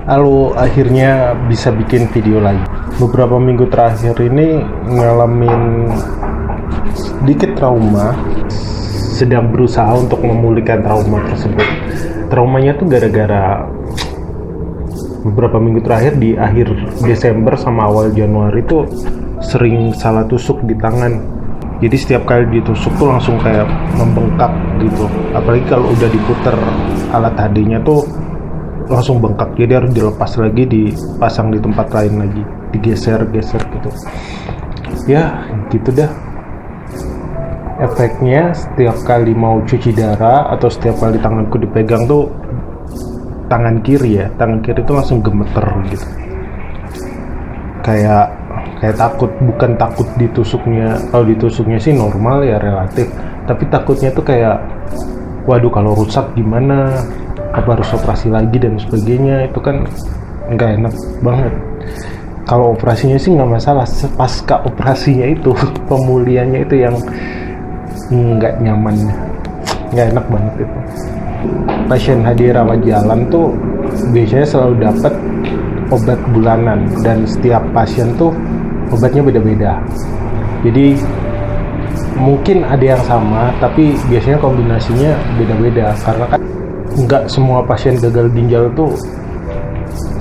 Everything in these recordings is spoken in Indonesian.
Lalu akhirnya bisa bikin video lagi. Beberapa minggu terakhir ini ngalamin sedikit trauma, sedang berusaha untuk memulihkan trauma tersebut. Traumanya tuh gara-gara beberapa minggu terakhir di akhir Desember sama awal Januari tuh sering salah tusuk di tangan. Jadi setiap kali ditusuk tuh langsung kayak membengkak gitu. Apalagi kalau udah diputer alat HD-nya tuh langsung bengkak, jadi harus dilepas lagi, dipasang di tempat lain lagi, digeser-geser gitu. Ya gitu dah. Efeknya setiap kali mau cuci darah atau setiap kali tanganku dipegang tuh, tangan kiri itu langsung gemeter gitu. Kayak takut, bukan takut ditusuknya. Kalau ditusuknya sih normal ya, relatif, tapi takutnya tuh kayak waduh kalau rusak gimana, apa harus operasi lagi dan sebagainya. Itu kan nggak enak banget. Kalau operasinya sih nggak masalah, pasca operasinya itu pemulihannya itu yang nggak nyaman, nggak enak banget itu. Pasien HD rawat jalan tuh biasanya selalu dapat obat bulanan, dan setiap pasien tuh obatnya beda-beda. Jadi mungkin ada yang sama, tapi biasanya kombinasinya beda-beda, karena kan nggak semua pasien gagal ginjal tuh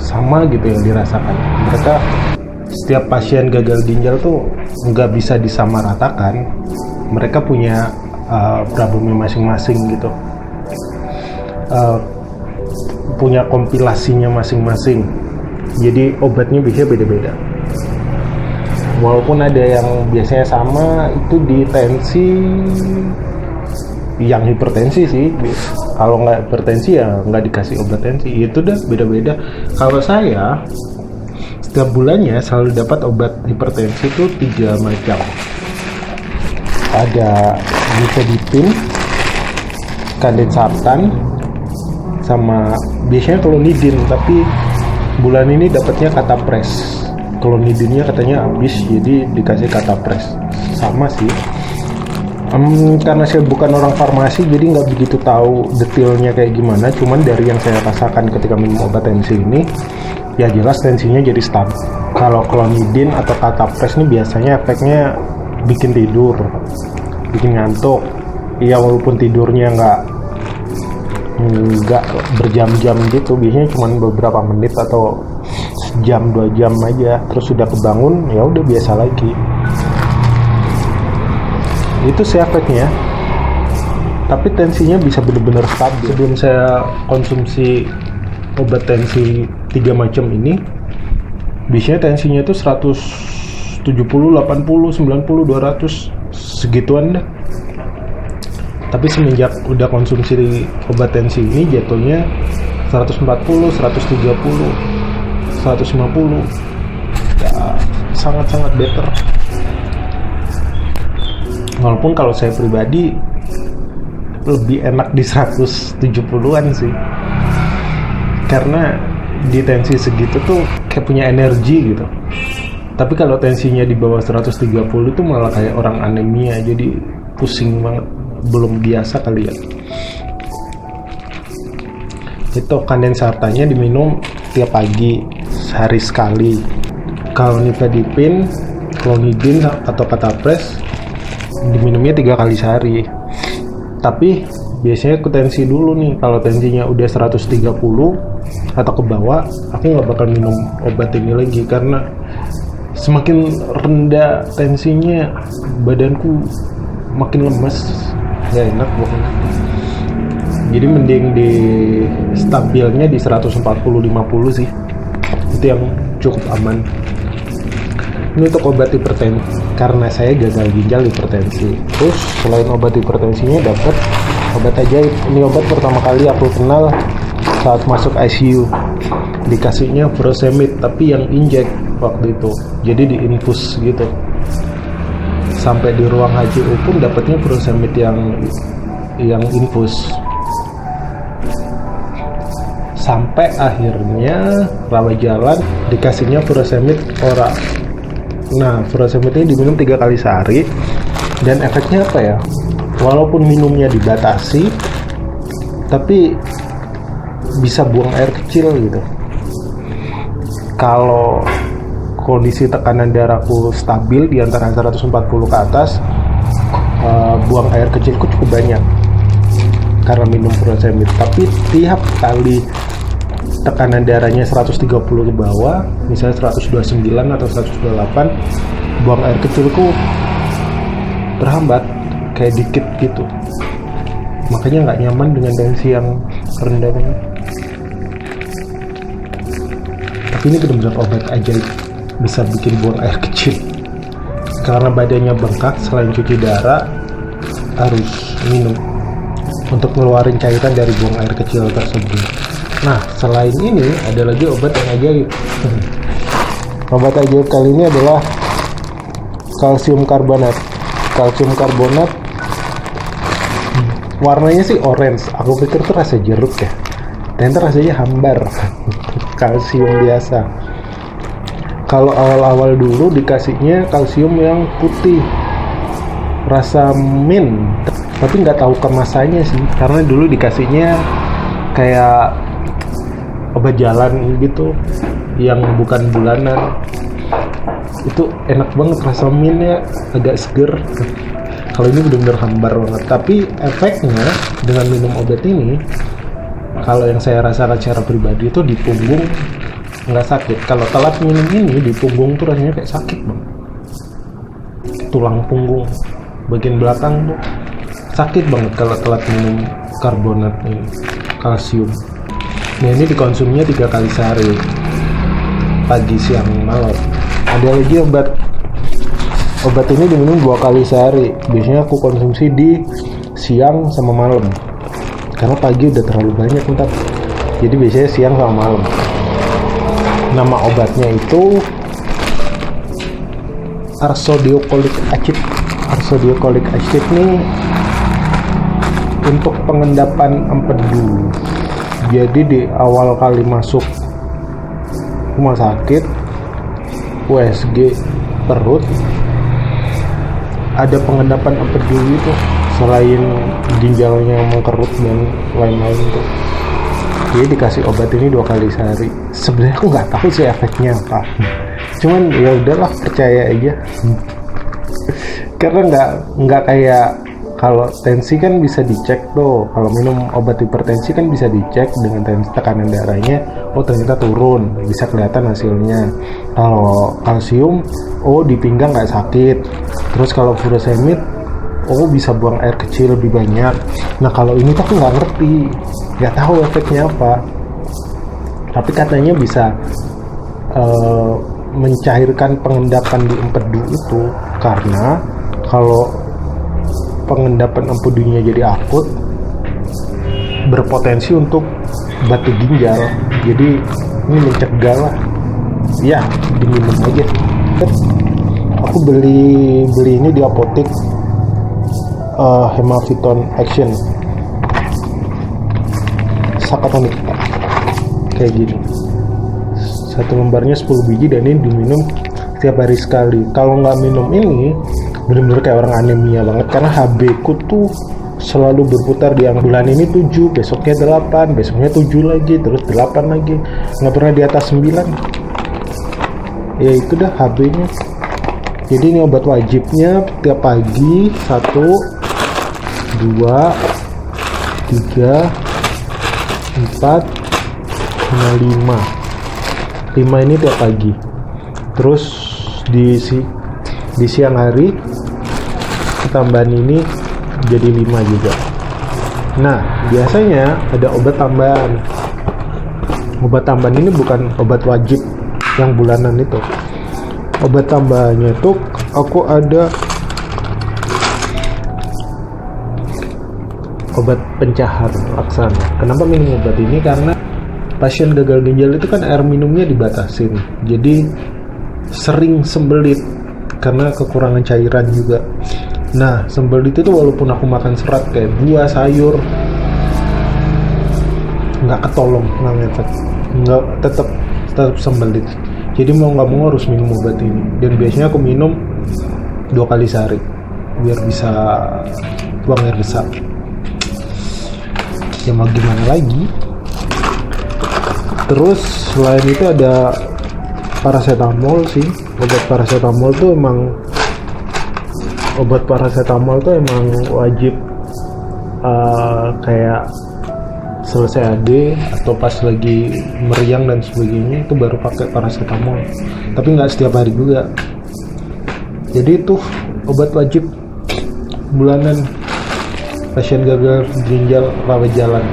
sama gitu yang dirasakan. Mereka, setiap pasien gagal ginjal tuh nggak bisa disamaratakan. Mereka punya problemnya masing-masing gitu, punya kompilasinya masing-masing. Jadi obatnya biasanya beda-beda. Walaupun ada yang biasanya sama, itu di tensi, yang hipertensi sih. Kalau nggak hipertensi ya nggak dikasih obat tensi. Itu udah beda-beda. Kalau saya setiap bulannya selalu dapat obat hipertensi itu 3 macam. Ada nifedipin, kandensartan, sama biasanya klonidin, tapi bulan ini dapatnya katapres. Klonidinnya katanya habis, jadi dikasih katapres. Sama sih. Karena saya bukan orang farmasi, jadi nggak begitu tahu detailnya kayak gimana. Cuman dari yang saya rasakan ketika minum obat tensi ini, ya jelas tensinya jadi stabil. Kalau klonidin atau katapres ini biasanya efeknya bikin tidur, bikin ngantuk. Ya walaupun tidurnya nggak berjam-jam gitu, biasanya cuma beberapa menit atau jam 2 jam aja, terus sudah kebangun ya udah biasa lagi. Itu sih efeknya, tapi tensinya bisa benar-benar stabil. Sebelum saya konsumsi obat tensi 3 macam ini, biasanya tensinya itu 170, 80, 90, 200 segituan dah. Tapi semenjak udah konsumsi obat tensi ini jatuhnya 140, 130, 150. Ya, sangat-sangat better. Walaupun kalau saya pribadi lebih enak di 170-an sih. Karena di tensi segitu tuh kayak punya energi gitu. Tapi kalau tensinya di bawah 130 itu malah kayak orang anemia, jadi pusing banget. Belum biasa kali ya. Itu kandensartannya diminum tiap pagi, sehari sekali. Kalau nifedipin, klonidin atau katapres diminumnya 3 kali sehari. Tapi biasanya ke tensi dulu nih. Kalau tensinya udah 130 atau ke bawah, aku nggak bakal minum obat ini lagi, karena semakin rendah tensinya badanku makin lemes, nggak enak pokoknya. Jadi mending di stabilnya di 140-50 sih, itu yang cukup aman. Ini untuk obat hipertensi, karena saya gagal ginjal hipertensi. Terus selain obat hipertensinya dapat obat ajaib. Ini obat pertama kali aku kenal saat masuk ICU. Dikasihnya furosemid, tapi yang injek waktu itu, jadi diinfus gitu. Sampai di ruang HCU pun dapatnya furosemid yang infus. Sampai akhirnya rawat jalan dikasihnya furosemid oral. Nah, furosemid ini diminum 3 kali sehari, dan efeknya apa ya? Walaupun minumnya dibatasi, tapi bisa buang air kecil gitu. Kalau kondisi tekanan darahku stabil di antara 140 ke atas, buang air kecilku cukup banyak karena minum furosemid. Tapi tiap kali tekanan darahnya 130 ke bawah, misalnya 129 atau 128, buang air kecilku terhambat, kayak dikit gitu. Makanya nggak nyaman dengan tensi yang rendah banget. Tapi ini benar-benar obat ajaib, bisa bikin buang air kecil. Karena badannya bengkak, selain cuci darah harus minum untuk ngeluarin cairan dari buang air kecil tersebut. Nah, selain ini ada lagi obat yang ajaib. Obat ajaib kali ini adalah kalsium karbonat. Kalsium karbonat warnanya sih orange. Aku pikir tuh rasa jeruk ya. Ternyata rasanya hambar. Kalsium biasa. Kalau awal-awal dulu dikasihnya kalsium yang putih, rasa mint. Tapi nggak tahu kemasannya sih. Karena dulu dikasihnya kayak obat jalan gitu, yang bukan bulanan. Itu enak banget, rasa mintnya agak seger. Kalau ini benar-benar hambar banget. Tapi efeknya dengan minum obat ini, kalau yang saya rasakan secara pribadi itu di punggung nggak sakit. Kalau telat minum ini di punggung tuh rasanya kayak sakit banget. Tulang punggung bagian belakang tuh sakit banget kalau telat minum karbonat ini, kalsium. Nah, ini dikonsumsinya 3 kali sehari, pagi, siang, malam. Ada lagi obat ini diminum 2 kali sehari. Biasanya aku konsumsi di siang sama malam, karena pagi udah terlalu banyak entar. Jadi biasanya siang sama malam. Nama obatnya itu ursodeoxycholic acid. Ursodeoxycholic acid ini untuk pengendapan empedu. Jadi di awal kali masuk rumah sakit, USG perut, ada pengendapan empedu itu, selain ginjalnya mengkerut dan lain-lain tuh. Jadi dikasih obat ini 2 kali sehari. Sebenarnya aku nggak tahu sih efeknya apa. Cuman ya udahlah, percaya aja. Karena nggak kayak kalau tensi kan bisa dicek tuh. Kalau minum obat hipertensi kan bisa dicek dengan tekanan darahnya. Oh, ternyata turun, bisa kelihatan hasilnya. Kalau kalsium, oh di pinggang nggak sakit. Terus kalau furosemid, oh bisa buang air kecil lebih banyak. Nah, kalau ini tuh aku nggak ngerti, nggak tahu efeknya apa. Tapi katanya bisa mencairkan pengendapan di empedu itu, karena kalau pengendapan empedunya jadi akut, berpotensi untuk batu ginjal. Jadi ini mencegah lah. Ya, diminum aja. Aku beli ini di apotek, Hemaviton Action Sakatonik, kayak gini. 1 lembarnya 10 biji dan ini diminum setiap hari sekali. Kalau nggak minum ini, bener-bener kayak orang anemia banget, karena HB ku tuh selalu berputar di yang bulan ini 7, besoknya 8, besoknya 7 lagi, terus 8 lagi, nggak pernah di atas 9. Ya itu dah HB-nya. Jadi ini obat wajibnya tiap pagi 1, 2, 3, 4, 5. 5 ini tiap pagi. Terus di siang hari tambahan ini jadi 5 juga. Nah, biasanya ada obat tambahan. Obat tambahan ini bukan obat wajib yang bulanan itu. Obat tambahannya itu aku ada obat pencahar laksana. Kenapa minum obat ini? Karena pasien gagal ginjal itu kan air minumnya dibatasin, jadi sering sembelit karena kekurangan cairan juga. Nah, sembelit itu walaupun aku makan serat kayak buah, sayur, nggak ketolong, nggak ngefek, nggak, tetap sembelit. Jadi mau nggak mau harus minum obat ini. Dan biasanya aku minum 2 kali sehari biar bisa buang air besar. Ya mau gimana lagi. Terus selain itu ada paracetamol sih. Obat paracetamol tuh emang wajib kayak selesai AD atau pas lagi meriang dan sebagainya itu baru pakai paracetamol, tapi nggak setiap hari juga. Jadi itu obat wajib bulanan pasien gagal ginjal rawat jalan,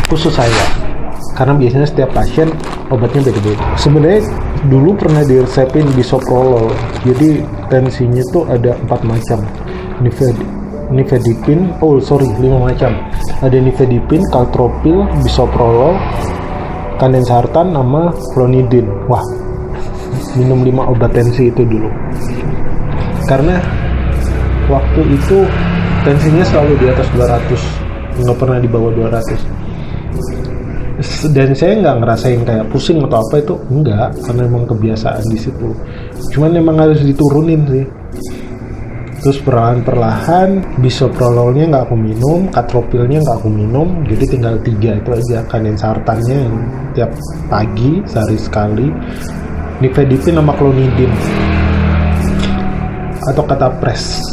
khusus saya, karena biasanya setiap pasien obatnya beda-beda. Sebenarnya dulu pernah diresepin bisoprolol, jadi tensinya tuh ada 4 macam. Nifedipin, 5 macam. Ada nifedipin, caltropil, bisoprolol, kandensartan, sama clonidin. Wah, minum 5 obat tensi itu dulu. Karena waktu itu tensinya selalu di atas 200, nggak pernah di bawah 200. Dan saya nggak ngerasain kayak pusing atau apa, itu enggak, karena emang kebiasaan di situ. Cuman emang harus diturunin sih. Terus perlahan-perlahan bisoprololnya nggak aku minum, caltropilnya nggak aku minum, jadi tinggal 3 itu aja. Kandensartannya yang tiap pagi sehari sekali, nifedipin sama clonidin atau catapres.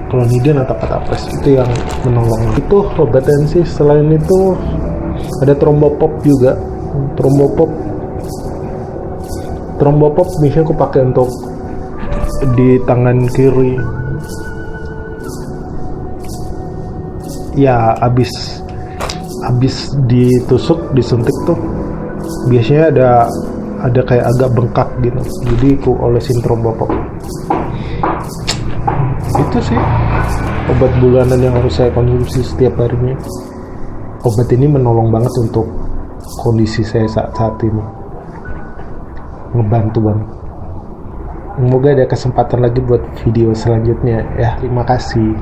Clonidin atau catapres itu yang menolong. Itu obat tensi. Selain itu ada trombopop juga. Trombopop biasanya aku pakai untuk di tangan kiri. Ya abis ditusuk, disuntik tuh biasanya ada kayak agak bengkak gitu, jadi aku olesin trombopop. Itu sih obat bulanan yang harus saya konsumsi setiap harinya. Obat ini menolong banget untuk kondisi saya saat ini, ngebantu banget. Semoga ada kesempatan lagi buat video selanjutnya ya. Terima kasih.